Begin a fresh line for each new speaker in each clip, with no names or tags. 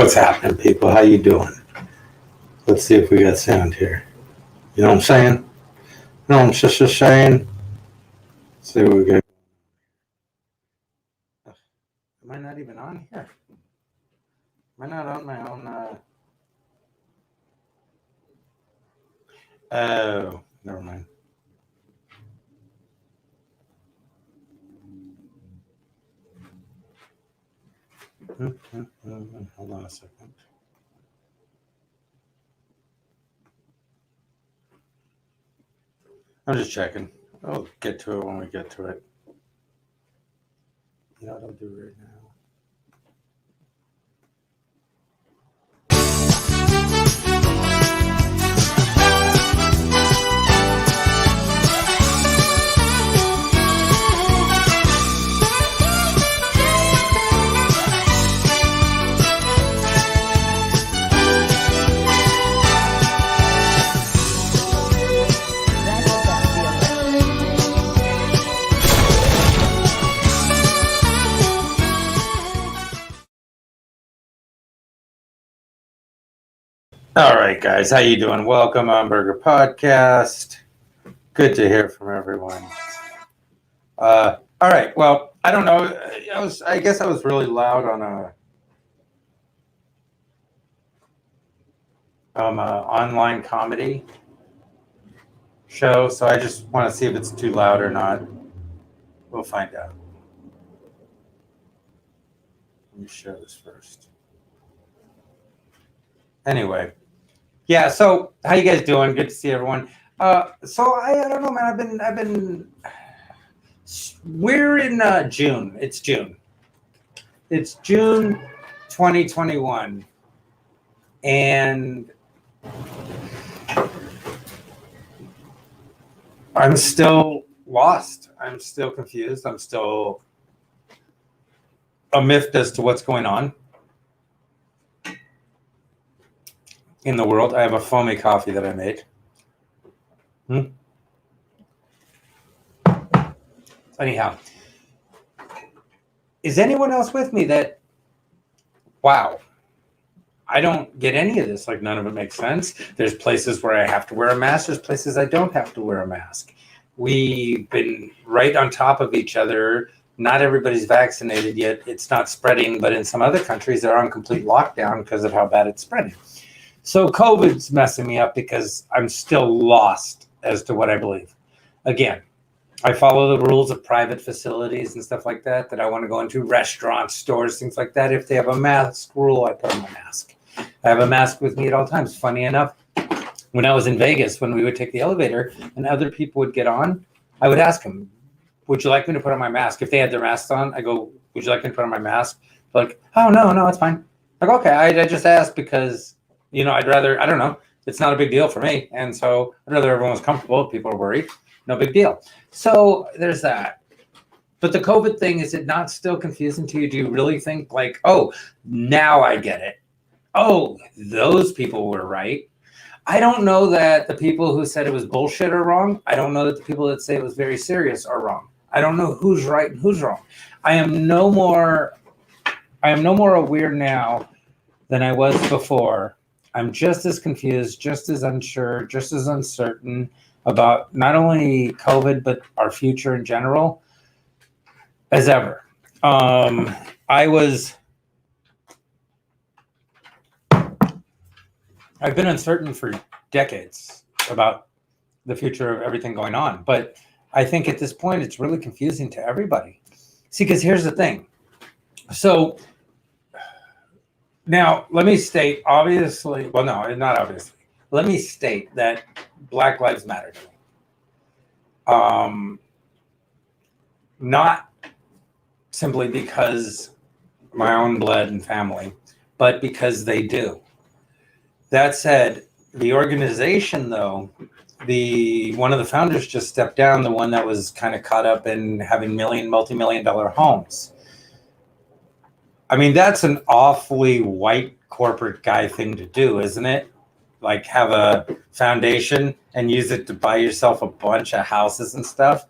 What's happening, people? How you doing? Let's see if we got sound here. You know what I'm saying? You know what I'm just saying? Let's see what we got. Am I not even on here? Am I not on my own? Oh, never mind. Hold on a second. I'm just checking. I'll get to it when we get to it. You know what I'll do right now? All right, guys, how you doing? Welcome on Burger Podcast. Good to hear from everyone. All right, well, I don't know. I guess I was really loud on a online comedy show, so I just want to see if it's too loud or not. We'll find out. Let me share this first. Anyway. Yeah, so how you guys doing? Good to see everyone. So I don't know, man. We're in June. It's June. It's June 2021. And I'm still lost. I'm still confused. I'm still miffed as to what's going on in the world. I have a foamy coffee that I made. Anyhow, is anyone else with me that, wow, I don't get any of this. Like, none of it makes sense. There's places where I have to wear a mask. There's places I don't have to wear a mask. We've been right on top of each other. Not everybody's vaccinated yet. It's not spreading, but in some other countries, they're on complete lockdown because of how bad it's spreading. So COVID's messing me up because I'm still lost as to what I believe. Again, I follow the rules of private facilities and stuff like that I want to go into, restaurants, stores, things like that. If they have a mask rule, I put on my mask. I have a mask with me at all times. Funny enough, when I was in Vegas, when we would take the elevator and other people would get on, I would ask them, would you like me to put on my mask? If they had their masks on, I go, would you like me to put on my mask? They're like, oh, no, it's fine. Like, okay, I just asked because, I'd rather, I don't know, it's not a big deal for me. And so I'd rather everyone was comfortable. People are worried. No big deal. So there's that. But the COVID thing, is it not still confusing to you? Do you really think like, oh, now I get it? Oh, those people were right. I don't know that the people who said it was bullshit are wrong. I don't know that the people that say it was very serious are wrong. I don't know who's right and who's wrong. I am no more aware now than I was before. I'm just as confused, just as unsure, just as uncertain about not only COVID, but our future in general as ever. I've been uncertain for decades about the future of everything going on, but I think at this point, it's really confusing to everybody. See, because here's the thing. So now let me state, obviously, well, no, not obviously. Let me state that Black Lives Matter to me. Not simply because my own blood and family, but because they do. That said, the organization, though, one of the founders just stepped down, the one that was kind of caught up in having multi-million-dollar homes. I mean, that's an awfully white corporate guy thing to do, isn't it? Like, have a foundation and use it to buy yourself a bunch of houses and stuff.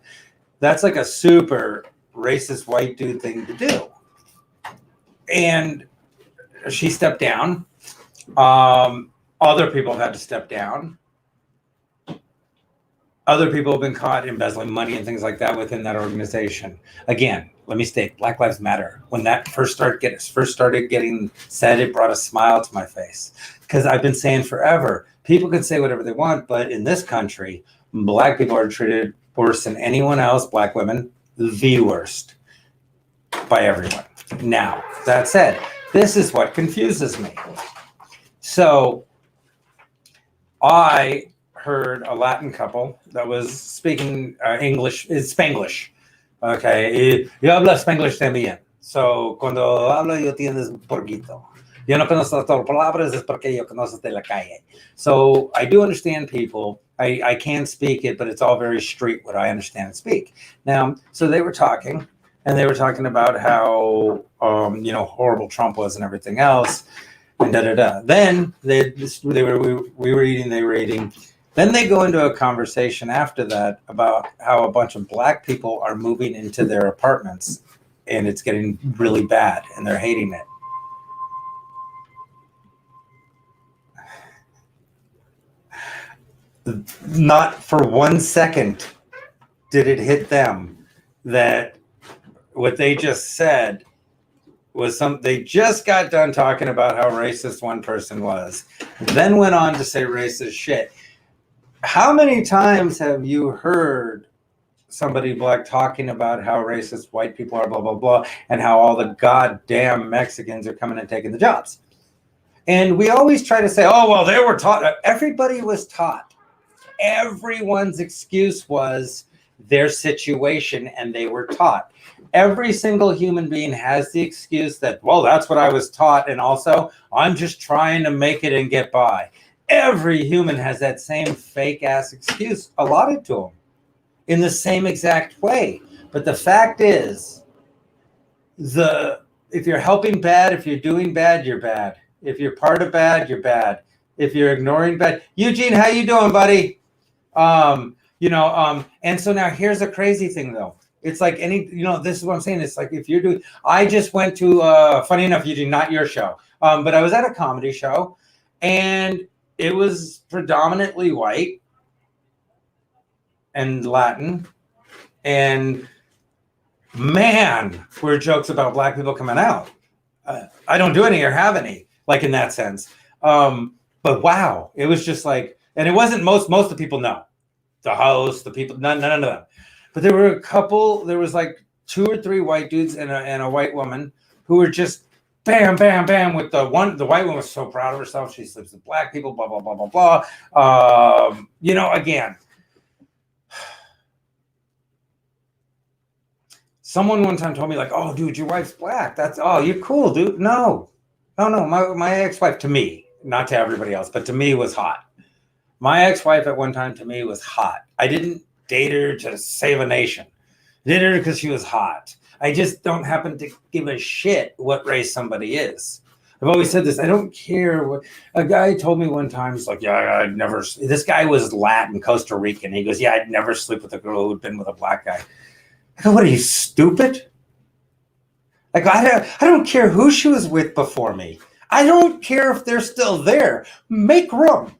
That's like a super racist white dude thing to do. And she stepped down. Other people have had to step down. Other people have been caught embezzling money and things like that within that organization. Again, let me state, Black Lives Matter. When that first started getting said, it brought a smile to my face. Because I've been saying forever, people can say whatever they want, but in this country, Black people are treated worse than anyone else. Black women, the worst by everyone. Now, that said, this is what confuses me. So I heard a Latin couple that was speaking English, Spanglish. Okay, yo hablo Spanglish también. So cuando hablo yo tienes un poquito. Yo no conozco todas las palabras, es porque yo conozco de la calle. So I do understand people. I can speak it, but it's all very street what I understand and speak. Now, so they were talking, and they were talking about how horrible Trump was and everything else, and Then we were eating. Then they go into a conversation after that about how a bunch of Black people are moving into their apartments, and it's getting really bad, and they're hating it. Not for 1 second did it hit them that what they just said was they just got done talking about how racist one person was, then went on to say racist shit. How many times have you heard somebody Black talking about how racist white people are, blah, blah, blah, and how all the goddamn Mexicans are coming and taking the jobs? And we always try to say, oh, well, they were taught. Everybody was taught. Everyone's excuse was their situation, and they were taught. Every single human being has the excuse that, well, that's what I was taught, and also I'm just trying to make it and get by. Every human has that same fake-ass excuse allotted to them in the same exact way. But the fact is, if you're helping bad, if you're doing bad, you're bad. If you're part of bad, you're bad. If you're ignoring bad. Eugene, how you doing, buddy? And so now here's a crazy thing, though. It's like this is what I'm saying. It's like if you're doing, I just went to, funny enough, Eugene, not your show, but I was at a comedy show, and it was predominantly white and Latin, and man, were jokes about Black people coming out. I don't do any or have any, like in that sense. But wow, it was just like, and it wasn't most of the people know. The host, the people, none of them. But there were a couple, there was like 2 or 3 white dudes and a white woman who were just bam, bam, bam with the white woman was so proud of herself. She sleeps with Black people, blah, blah, blah, blah, blah. Again, someone one time told me like, oh, dude, your wife's Black. You're cool, dude. No. My ex-wife, to me, not to everybody else, but to me was hot. My ex-wife at one time to me was hot. I didn't date her to save a nation. I did her because she was hot. I just don't happen to give a shit what race somebody is. I've always said this. I don't care what a guy told me one time. He's like, yeah, I'd never. This guy was Latin, Costa Rican. He goes, yeah, I'd never sleep with a girl who had been with a Black guy. I go, what are you, stupid? Like, I don't care who she was with before me. I don't care if they're still there. Make room.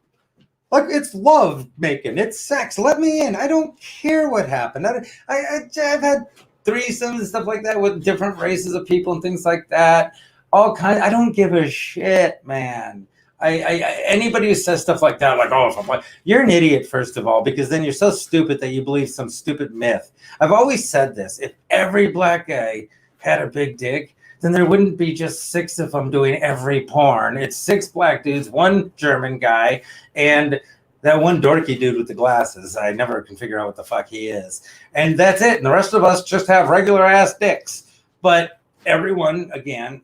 Like, it's love making. It's sex. Let me in. I don't care what happened. I've had threesomes and stuff like that with different races of people and things like that. All kinds. I don't give a shit, man. Anybody who says stuff like that, like, oh, if I'm like, you're an idiot, first of all, because then you're so stupid that you believe some stupid myth. I've always said this. If every Black guy had a big dick, then there wouldn't be just 6 of them doing every porn. It's 6 Black dudes, 1 German guy, and that one dorky dude with the glasses. I never can figure out what the fuck he is. And that's it. And the rest of us just have regular ass dicks. But everyone, again,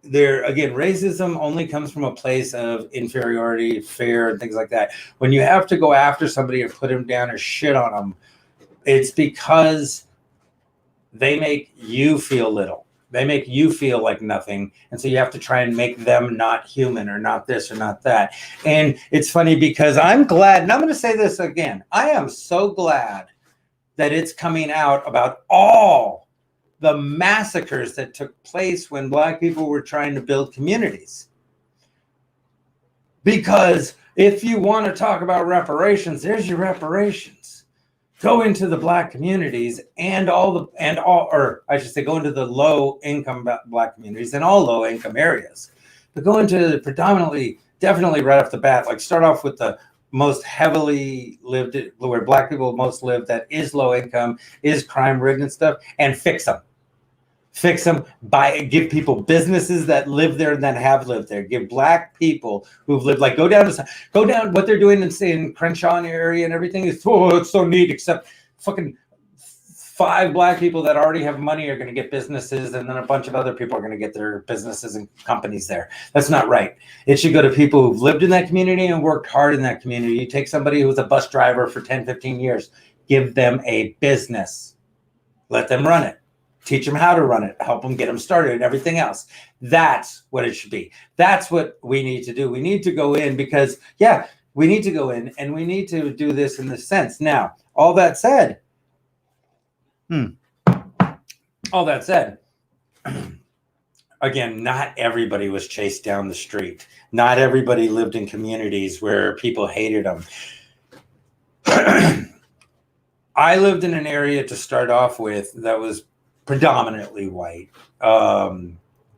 racism only comes from a place of inferiority, fear, and things like that. When you have to go after somebody or put them down or shit on them, it's because they make you feel little. They make you feel like nothing. And so you have to try and make them not human or not this or not that. And it's funny because I'm glad, and I'm going to say this again, I am so glad that it's coming out about all the massacres that took place when Black people were trying to build communities. Because if you want to talk about reparations, there's your reparations. Go into the Black communities or I should say, go into the low income Black communities and all low income areas. But go into predominantly, definitely right off the bat, like start off with the most heavily lived, where Black people most live, that is low income, is crime ridden and stuff, and fix them. Fix them give people businesses that live there and that have lived there. Give Black people who've lived, like go down what they're doing in Crenshaw area and everything is, oh, it's so neat, except fucking 5 Black people that already have money are going to get businesses, and then a bunch of other people are going to get their businesses and companies there. That's not right. It should go to people who've lived in that community and worked hard in that community. You take somebody who was a bus driver for 10, 15 years, give them a business, let them run it. Teach them how to run it, help them get them started and everything else. That's what it should be. That's what we need to do. We need to go in because, we need to go in and we need to do this in this sense. Now, all that said, again, not everybody was chased down the street. Not everybody lived in communities where people hated them. I lived in an area to start off with that was predominantly white.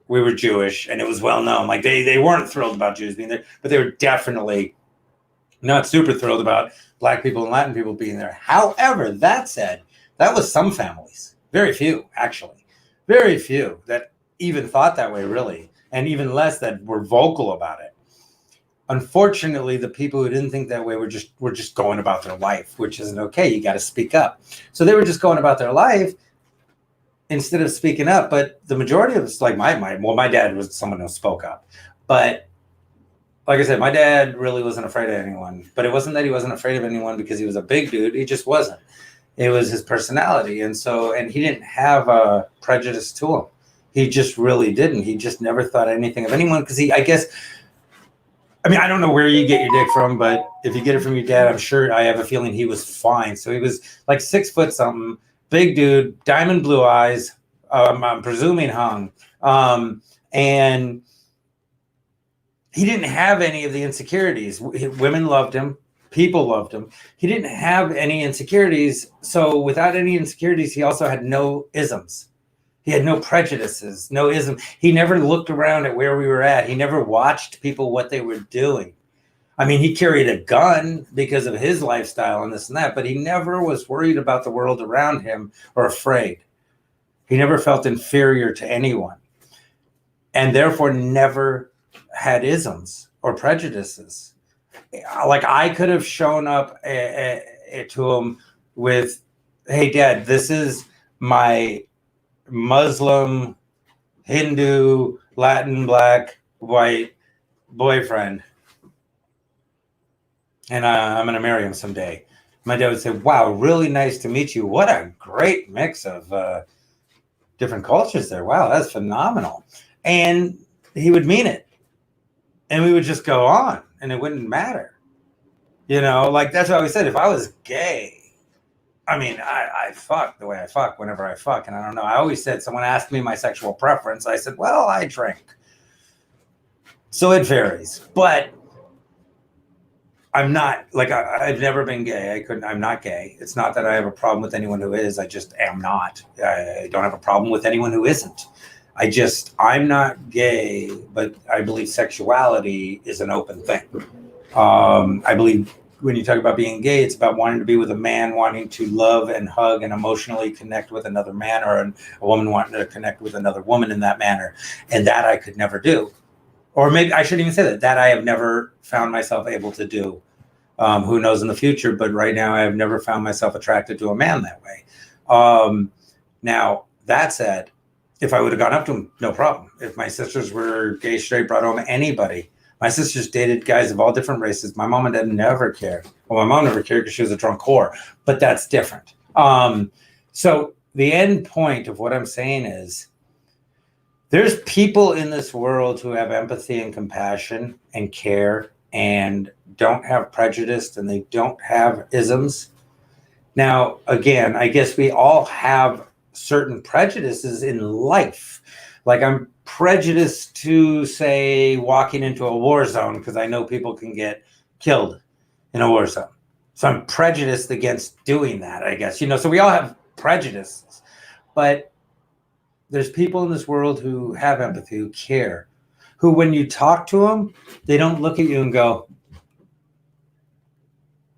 We were Jewish, and it was well known. Like they weren't thrilled about Jews being there, but they were definitely not super thrilled about Black people and Latin people being there. However, that said, that was some families, very few actually, very few that even thought that way really, and even less that were vocal about it. Unfortunately, the people who didn't think that way were just going about their life, which isn't okay. You got to speak up. So they were just going about their life instead of speaking up. But the majority of us, like my dad was someone who spoke up. But like I said, my dad really wasn't afraid of anyone. But it wasn't that he wasn't afraid of anyone because he was a big dude. He just wasn't. It was his personality. And he didn't have a prejudice to him. He just really didn't. He just never thought anything of anyone because I don't know where you get your dick from, but if you get it from your dad, I have a feeling he was fine. So he was like 6 foot something, big dude, diamond blue eyes, I'm presuming hung. And he didn't have any of the insecurities. Women loved him. People loved him. He didn't have any insecurities. So without any insecurities, he also had no isms. He had no prejudices, no ism. He never looked around at where we were at. He never watched people, what they were doing. I mean, he carried a gun because of his lifestyle and this and that, but he never was worried about the world around him or afraid. He never felt inferior to anyone, and therefore never had isms or prejudices. Like I could have shown up to him with, hey, Dad, this is my Muslim, Hindu, Latin, Black, white boyfriend, and I'm going to marry him someday. My dad would say, wow, really nice to meet you. What a great mix of different cultures there. Wow, that's phenomenal. And he would mean it. And we would just go on, and it wouldn't matter. Like that's what I always said. If I was gay, I fuck the way I fuck whenever I fuck. And I don't know. I always said, someone asked me my sexual preference. I said, well, I drink. So it varies. But I'm not, like, I've never been gay. I'm not gay. It's not that I have a problem with anyone who is. I just am not. I don't have a problem with anyone who isn't. I'm not gay, but I believe sexuality is an open thing. I believe when you talk about being gay, it's about wanting to be with a man, wanting to love and hug and emotionally connect with another man, or a woman wanting to connect with another woman in that manner. And that I could never do. Or maybe I shouldn't even say that I have never found myself able to do. Who knows in the future, but right now I have never found myself attracted to a man that way. Now, that said, if I would have gone up to him, no problem. If my sisters were gay, straight, brought home anybody, my sisters dated guys of all different races. My mom and dad never cared. Well, my mom never cared because she was a drunk whore, but that's different. So the end point of what I'm saying is there's people in this world who have empathy and compassion and care and don't have prejudice, and they don't have isms. Now, again, I guess we all have certain prejudices in life. Like I'm prejudiced to, say, walking into a war zone because I know people can get killed in a war zone. So I'm prejudiced against doing that, I guess. So we all have prejudices, but there's people in this world who have empathy, who care, who when you talk to them, they don't look at you and go,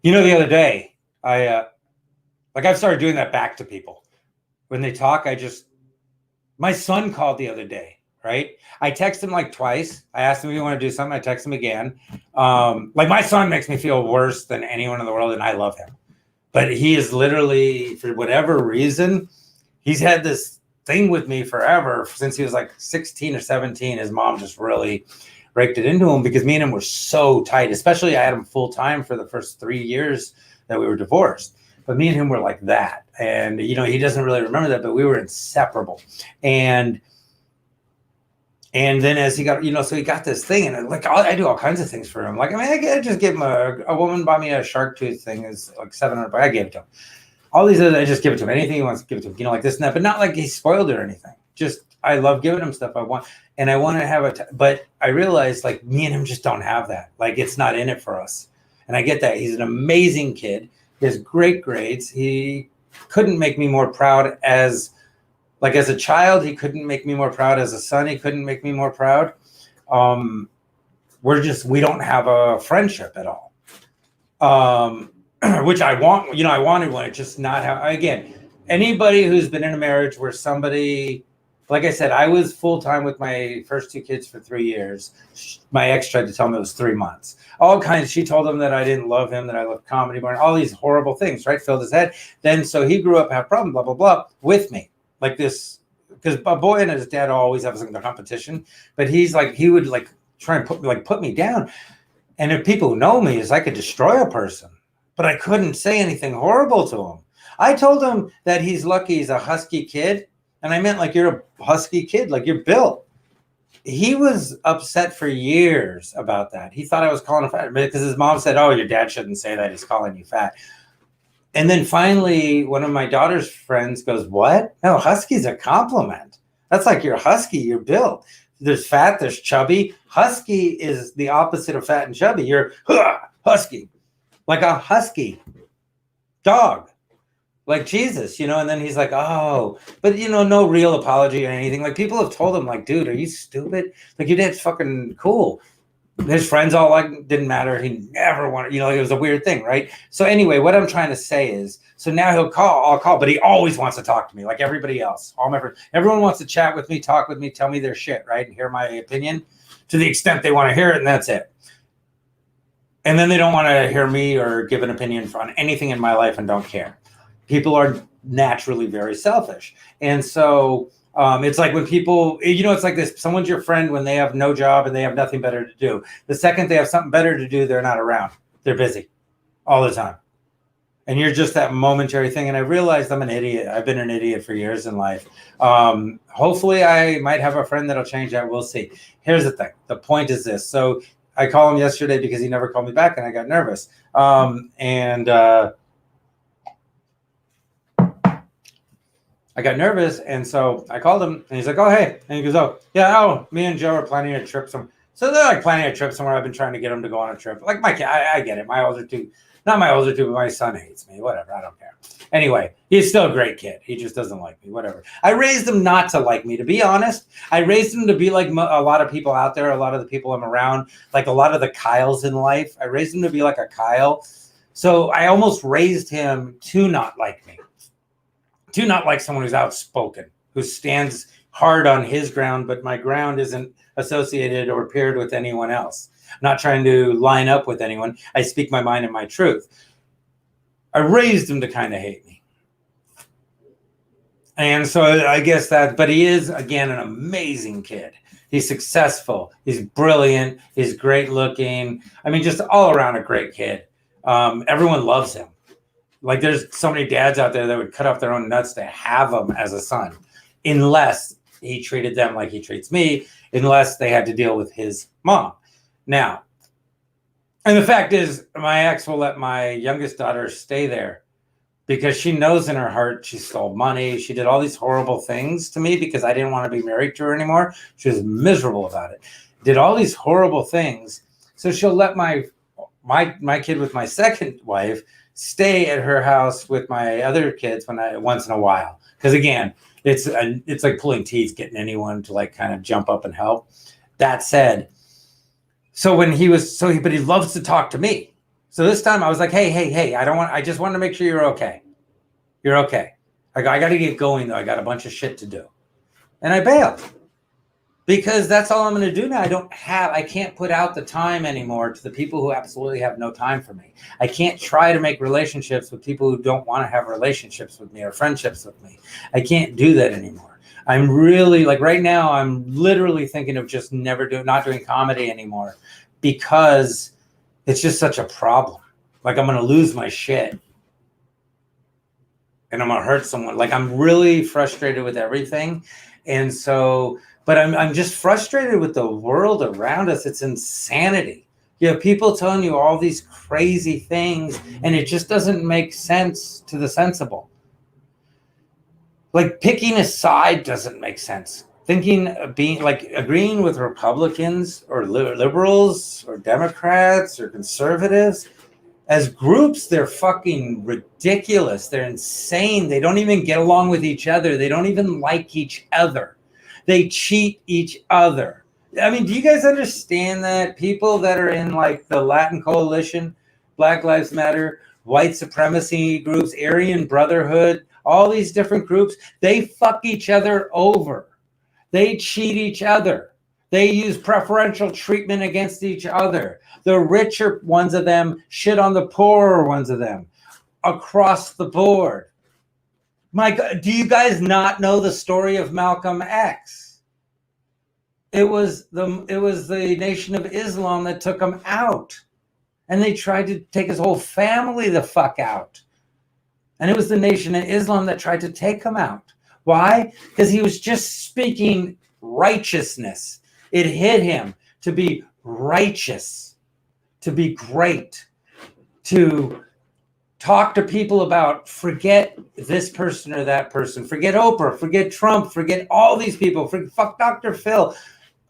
the other day, I've started doing that back to people. When they talk, my son called the other day, right? I text him like twice. I asked him if he wanted to do something. I text him again. Like my son makes me feel worse than anyone in the world, and I love him. But he is literally, for whatever reason, he's had this thing with me forever since he was like 16 or 17. His mom just really raked it into him because me and him were so tight. Especially I had him full time for the first 3 years that we were divorced. But me and him were like that. And, he doesn't really remember that, but we were inseparable. And then as he got, so he got this thing, and like I do all kinds of things for him. Like, I just give him a woman bought me a shark tooth thing. It's like $700. I gave it to him. All these other, I just give it to him. Anything he wants, give it to him. Like this and that, but not like he's spoiled it or anything. Just, I love giving him stuff I want. And I want to have but I realized like me and him just don't have that. Like it's not in it for us. And I get that. He's an amazing kid. He has great grades. He couldn't make me more proud as a child. He couldn't make me more proud as a son. He couldn't make me more proud. We don't have a friendship at all. Which I want, I wanted one. It's just not how, again, anybody who's been in a marriage where somebody, like I said, I was full-time with my first 2 kids for 3 years. My ex tried to tell me it was 3 months. All kinds. She told him that I didn't love him, that I loved comedy more, and all these horrible things, right? Filled his head. Then, so he grew up, had a problem, blah, blah, blah, with me. Like this, because a boy and his dad always have some competition, but he's like, he would like try and put me down. And if people who know me, is I could destroy a person, but I couldn't say anything horrible to him. I told him that he's lucky he's a husky kid. And I meant like you're a husky kid, like you're built. He was upset for years about that. He thought I was calling him fat because his mom said, "Oh, your dad shouldn't say that. He's calling you fat." And then finally, one of my daughter's friends goes, "What? No, husky's a compliment. That's like you're husky. You're built. There's fat, there's chubby. Husky is the opposite of fat and chubby. You're husky, like a husky dog. Like Jesus, and then he's like, oh, but no real apology or anything. Like people have told him, like, dude, are you stupid? Like your dad's fucking cool. His friends all like didn't matter. He never wanted, it was a weird thing, right? So anyway, what I'm trying to say is, so now I'll call, but he always wants to talk to me, like everybody else. Everyone wants to chat with me, talk with me, tell me their shit, right, and hear my opinion to the extent they want to hear it, and that's it. And then they don't want to hear me or give an opinion on anything in my life and don't care. People are naturally very selfish. And so it's like when people, it's like this, someone's your friend when they have no job and they have nothing better to do. The second they have something better to do, they're not around. They're busy all the time. And you're just that momentary thing. And I realized I'm an idiot. I've been an idiot for years in life. Hopefully I might have a friend that'll change that. We'll see. Here's the thing. The point is this. So I called him yesterday because he never called me back and I got nervous. I got nervous, and so I called him, and he's like, "Oh, hey," and he goes, "Oh, yeah, me and Joe are planning a trip so they're like planning a trip somewhere. I've been trying to get him to go on a trip. Like my kid, I get it. Not my older two, but my son hates me. Whatever, I don't care. Anyway, he's still a great kid. He just doesn't like me. Whatever. I raised him not to like me. To be honest, I raised him to be like a lot of people out there. A lot of the people I'm around, like a lot of the Kyles in life. I raised him to be like a Kyle. So I almost raised him to not like me. Do not like someone who's outspoken, who stands hard on his ground, but my ground isn't associated or paired with anyone else. I'm not trying to line up with anyone. I speak my mind and my truth. I raised him to kind of hate me. And so I guess but he is, again, an amazing kid. He's successful. He's brilliant. He's great looking. I mean, just all around a great kid. Everyone loves him. Like there's so many dads out there that would cut off their own nuts to have him as a son, unless he treated them like he treats me, unless they had to deal with his mom. Now, and the fact is, my ex will let my youngest daughter stay there because she knows in her heart she stole money. She did all these horrible things to me because I didn't want to be married to her anymore. She was miserable about it. Did all these horrible things. So she'll let my kid with my second wife stay at her house with my other kids once in a while. Because again, it's like pulling teeth getting anyone to like kind of jump up and help. That said, but he loves to talk to me. So this time I was like, hey, I just wanted to make sure you're okay. You're okay. I got to get going though. I got a bunch of shit to do. And I bailed because that's all I'm going to do now. I can't put out the time anymore to the people who absolutely have no time for me. I can't try to make relationships with people who don't want to have relationships with me or friendships with me. I can't do that anymore. I'm really like right now, I'm literally thinking of just not doing comedy anymore because it's just such a problem. Like I'm going to lose my shit and I'm going to hurt someone. Like I'm really frustrated with everything. And so, but I'm just frustrated with the world around us. It's insanity. You have people telling you all these crazy things and it just doesn't make sense to the sensible. Like picking a side doesn't make sense. Being like agreeing with Republicans or liberals or Democrats or conservatives as groups, they're fucking ridiculous. They're insane. They don't even get along with each other. They don't even like each other. They cheat each other. I mean, do you guys understand that people that are in like the Latin Coalition, Black Lives Matter, white supremacy groups, Aryan Brotherhood, all these different groups, they fuck each other over. They cheat each other. They use preferential treatment against each other. The richer ones of them shit on the poorer ones of them across the board. My God, do you guys not know the story of Malcolm X? It was the Nation of Islam that took him out. And they tried to take his whole family the fuck out. And it was the Nation of Islam that tried to take him out. Why? Because he was just speaking righteousness. It hit him to be righteous, to be great, to talk to people about forget this person or that person, forget Oprah, forget Trump, forget all these people, fuck Dr. Phil,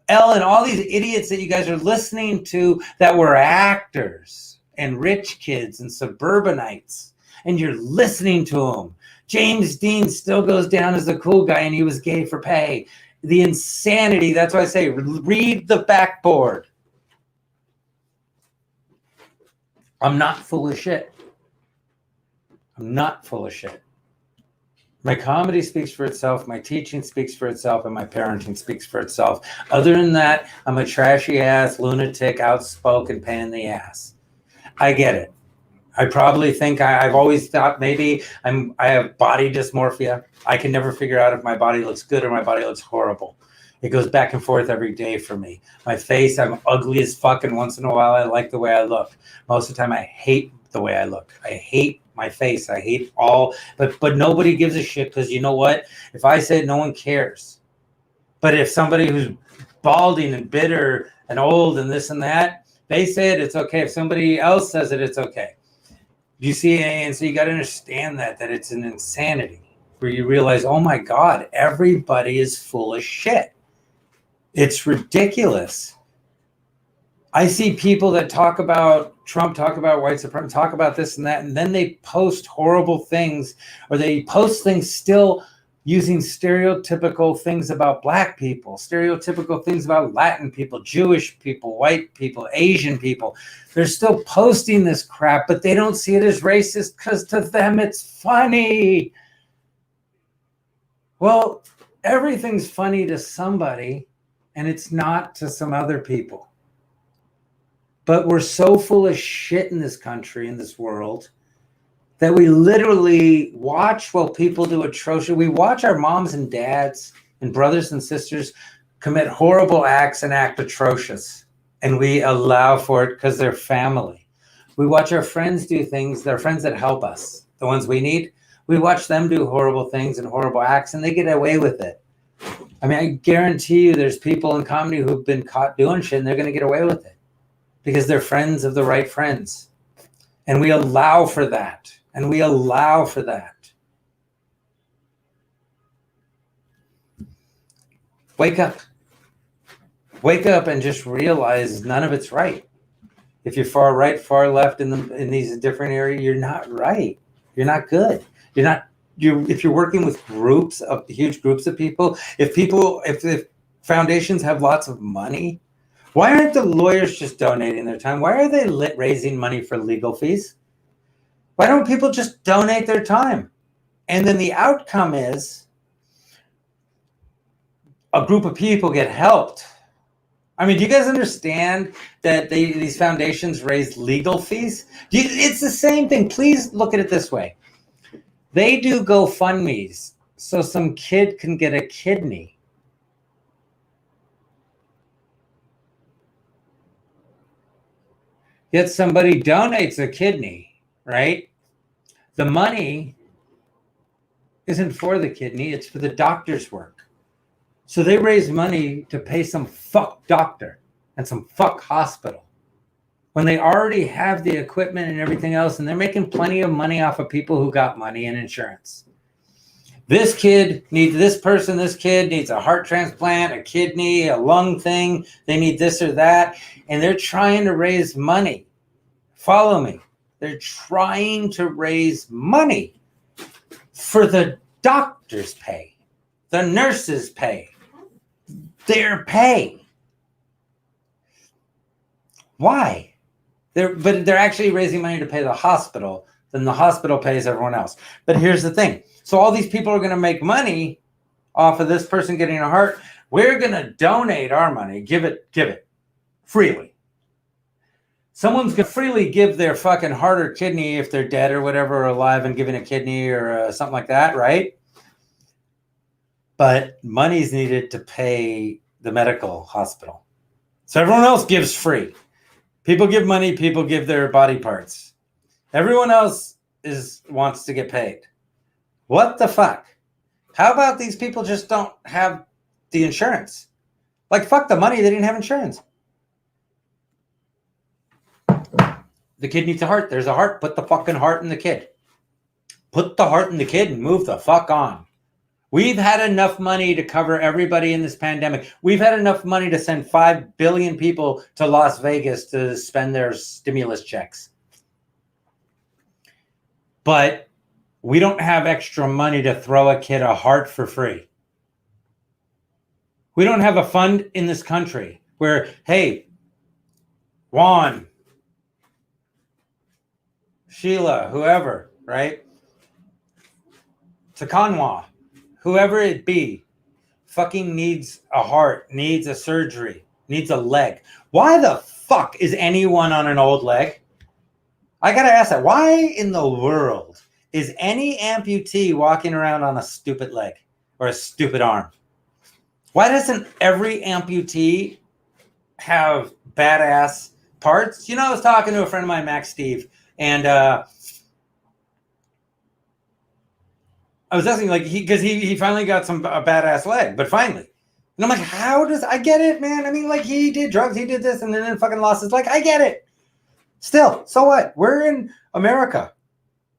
Ellen, all these idiots that you guys are listening to that were actors and rich kids and suburbanites, and you're listening to them. James Dean still goes down as the cool guy and he was gay for pay. The insanity, that's why I say read the backboard. I'm not full of shit. I'm not full of shit. My comedy speaks for itself, my teaching speaks for itself, and my parenting speaks for itself. Other than that, I'm a trashy ass, lunatic, outspoken pain in the ass. I get it. I probably think I've always thought maybe I have body dysmorphia. I can never figure out if my body looks good or my body looks horrible. It goes back and forth every day for me. My face, I'm ugly as fuck, and once in a while I like the way I look. Most of the time I hate the way I look. I hate my face. I hate all, but nobody gives a shit because you know what? If I say it, no one cares. But if somebody who's balding and bitter and old and this and that, they say it, it's okay. If somebody else says it, it's okay. You see, and so you got to understand that it's an insanity where you realize, oh my God, everybody is full of shit. It's ridiculous. I see people that talk about Trump, talk about white supremacy, talk about this and that, and then they post horrible things, or they post things still using stereotypical things about Black people, stereotypical things about Latin people, Jewish people, white people, Asian people. They're still posting this crap, but they don't see it as racist because to them it's funny. Well, everything's funny to somebody, and it's not to some other people. But we're so full of shit in this country, in this world, that we literally watch while people do atrocious. We watch our moms and dads and brothers and sisters commit horrible acts and act atrocious. And we allow for it because they're family. We watch our friends do things, they're friends that help us, the ones we need. We watch them do horrible things and horrible acts, and they get away with it. I mean, I guarantee you there's people in comedy who've been caught doing shit and they're going to get away with it because they're friends of the right friends. And we allow for that. And we allow for that. Wake up. Wake up and just realize none of it's right. If you're far right, far left in these different areas, you're not right. You're not good. If you're working with huge groups of people, if foundations have lots of money, why aren't the lawyers just donating their time? Why are they raising money for legal fees? Why don't people just donate their time? And then the outcome is a group of people get helped. I mean, do you guys understand that these foundations raise legal fees? It's the same thing. Please look at it this way. They do GoFundMes so some kid can get a kidney. Yet somebody donates a kidney, right? The money isn't for the kidney, it's for the doctor's work. So they raise money to pay some fuck doctor and some fuck hospital when they already have the equipment and everything else, and they're making plenty of money off of people who got money and insurance. This kid needs this kid needs a heart transplant, a kidney, a lung thing. They need this or that. And they're trying to raise money. Follow me. They're trying to raise money for the doctor's pay, the nurses' pay, their pay. Why? But they're actually raising money to pay the hospital. Then the hospital pays everyone else. But here's the thing. So all these people are going to make money off of this person getting a heart. We're going to donate our money. Give it freely. Someone's going to freely give their fucking heart or kidney if they're dead or whatever, or alive and giving a kidney or something like that, right? But money's needed to pay the medical hospital. So everyone else gives free. People give money, people give their body parts. Everyone else wants to get paid. What the fuck? How about these people just don't have the insurance? Like, fuck the money, they didn't have insurance. The kid needs a heart. There's a heart. Put the fucking heart in the kid. Put the heart in the kid and move the fuck on. We've had enough money to cover everybody in this pandemic. We've had enough money to send 5 billion people to Las Vegas to spend their stimulus checks. But we don't have extra money to throw a kid a heart for free. We don't have a fund in this country where, hey, Juan, Sheila, whoever, right? Takanwa, whoever it be, fucking needs a heart, needs a surgery, needs a leg. Why the fuck is anyone on an old leg? I gotta ask that. Why in the world is any amputee walking around on a stupid leg or a stupid arm? Why doesn't every amputee have badass parts? You know, I was talking to a friend of mine, Max Steve, and I was asking, like, because he finally got a badass leg, but finally. And I'm like, I get it, man. I mean, like, he did drugs, he did this, and then fucking lost his leg. I get it. Still, so what? We're in America.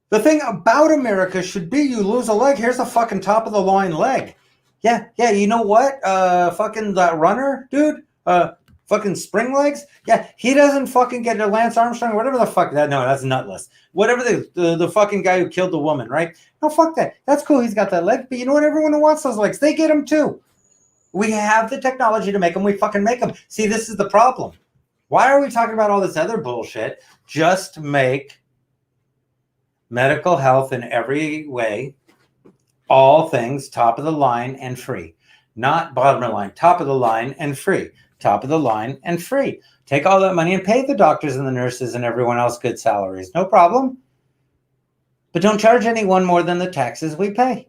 The thing about America should be you lose a leg, here's a fucking top of the line leg. Yeah, you know what? Fucking that runner, dude, fucking spring legs. Yeah, he doesn't fucking get a Lance Armstrong, whatever the fuck that. No, that's nutless. Whatever the fucking guy who killed the woman, right? No, fuck that. That's cool. He's got that leg. But you know what? Everyone who wants those legs, they get them too. We have the technology to make them. We fucking make them. See, this is the problem. Why are we talking about all this other bullshit? Just make medical health in every way, all things top of the line and free. Not bottom of the line, top of the line and free. Top of the line and free. Take all that money and pay the doctors and the nurses and everyone else good salaries. No problem. But don't charge anyone more than the taxes we pay.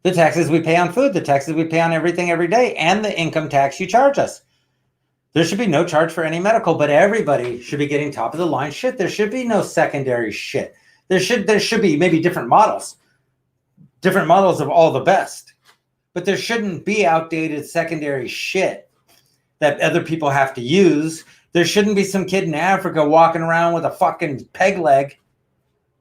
The taxes we pay on food, the taxes we pay on everything every day, and the income tax you charge us. There should be no charge for any medical, but everybody should be getting top of the line shit. There should be no secondary shit. There should be maybe different models of all the best. But there shouldn't be outdated secondary shit that other people have to use. There shouldn't be some kid in Africa walking around with a fucking peg leg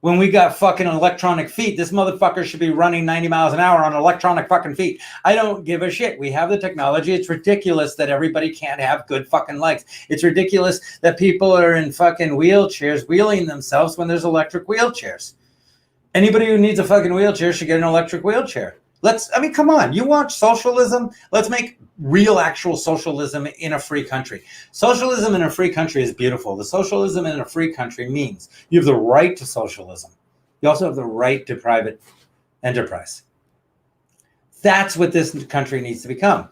When we got fucking electronic feet, this motherfucker should be running 90 miles an hour on electronic fucking feet. I don't give a shit. We have the technology. It's ridiculous that everybody can't have good fucking legs. It's ridiculous that people are in fucking wheelchairs wheeling themselves when there's electric wheelchairs. Anybody who needs a fucking wheelchair should get an electric wheelchair. Come on. You want socialism? Let's make real actual socialism in a free country. Socialism in a free country is beautiful. The socialism in a free country means you have the right to socialism. You also have the right to private enterprise. That's what this country needs to become.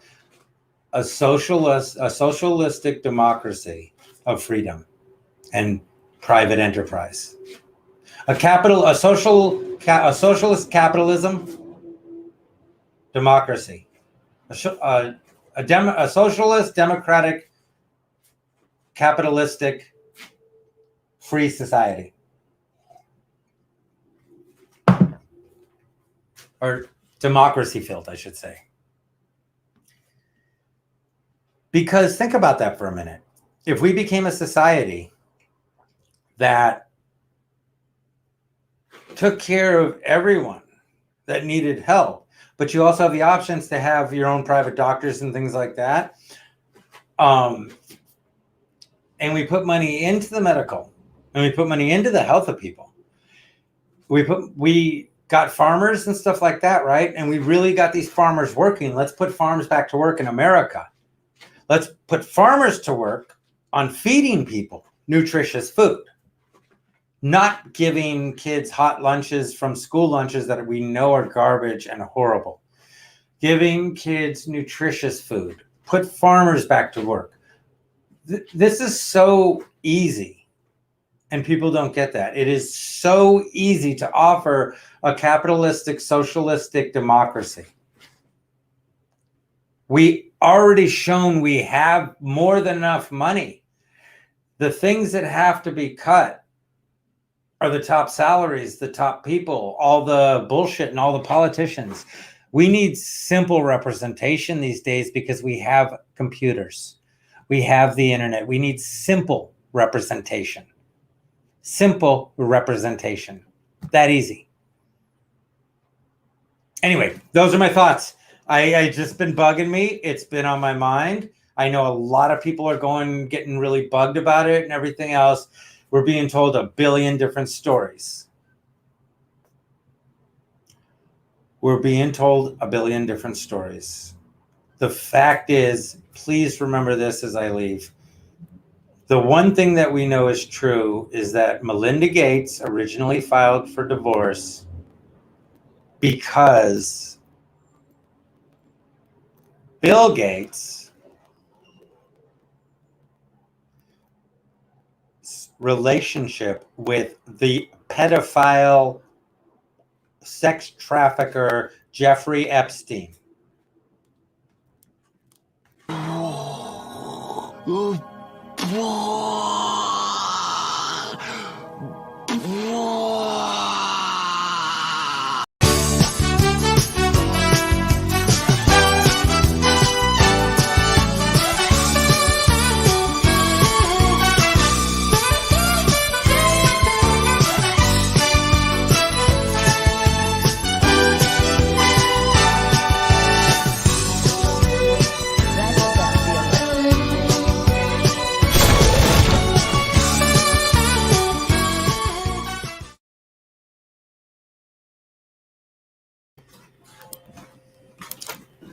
A socialistic democracy of freedom and private enterprise. A socialist capitalism democracy, a socialist, democratic, capitalistic, free society. Or democracy filled, I should say. Because think about that for a minute. If we became a society that took care of everyone that needed help, but you also have the options to have your own private doctors and things like that. And we put money into the medical, and we put money into the health of people. We got farmers and stuff like that, right? And we really got these farmers working. Let's put farms back to work in America. Let's put farmers to work on feeding people nutritious food. Not giving kids hot lunches from school lunches that we know are garbage and horrible. Giving kids nutritious food. Put farmers back to work. This is so easy, and people don't get that. It is so easy to offer a capitalistic, socialistic democracy. We already shown we have more than enough money. The things that have to be cut are the top salaries, the top people, all the bullshit and all the politicians. We need simple representation these days because we have computers. We have the internet. We need simple representation. Simple representation. That easy. Anyway, those are my thoughts. I just been bugging me. It's been on my mind. I know a lot of people are getting really bugged about it and everything else. We're being told a billion different stories. We're being told a billion different stories. The fact is, please remember this as I leave. The one thing that we know is true is that Melinda Gates originally filed for divorce because Bill Gates' relationship with the pedophile sex trafficker Jeffrey Epstein.